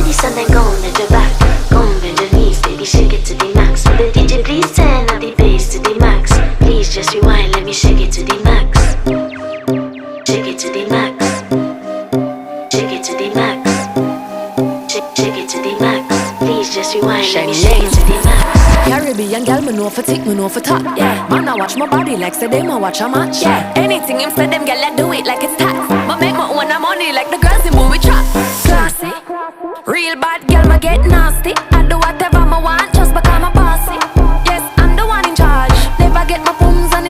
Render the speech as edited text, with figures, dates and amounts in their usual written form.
release and then go on at the back. Go on bend your knees, baby, shake it to the max. Will the DJ please turn up the bass to the max? Please just rewind, let me shake it to the max. Shake it to the max. Shake it to the max. Shake it to the max. Please just rewind, let me shake it to the max. Caribbean girl, me know for tick, me know for top. Yeah, man, I watch my body like say they ma watch a match. Yeah, anything him say them girl, I do it like it's tax. But make my own money like the girls in movie.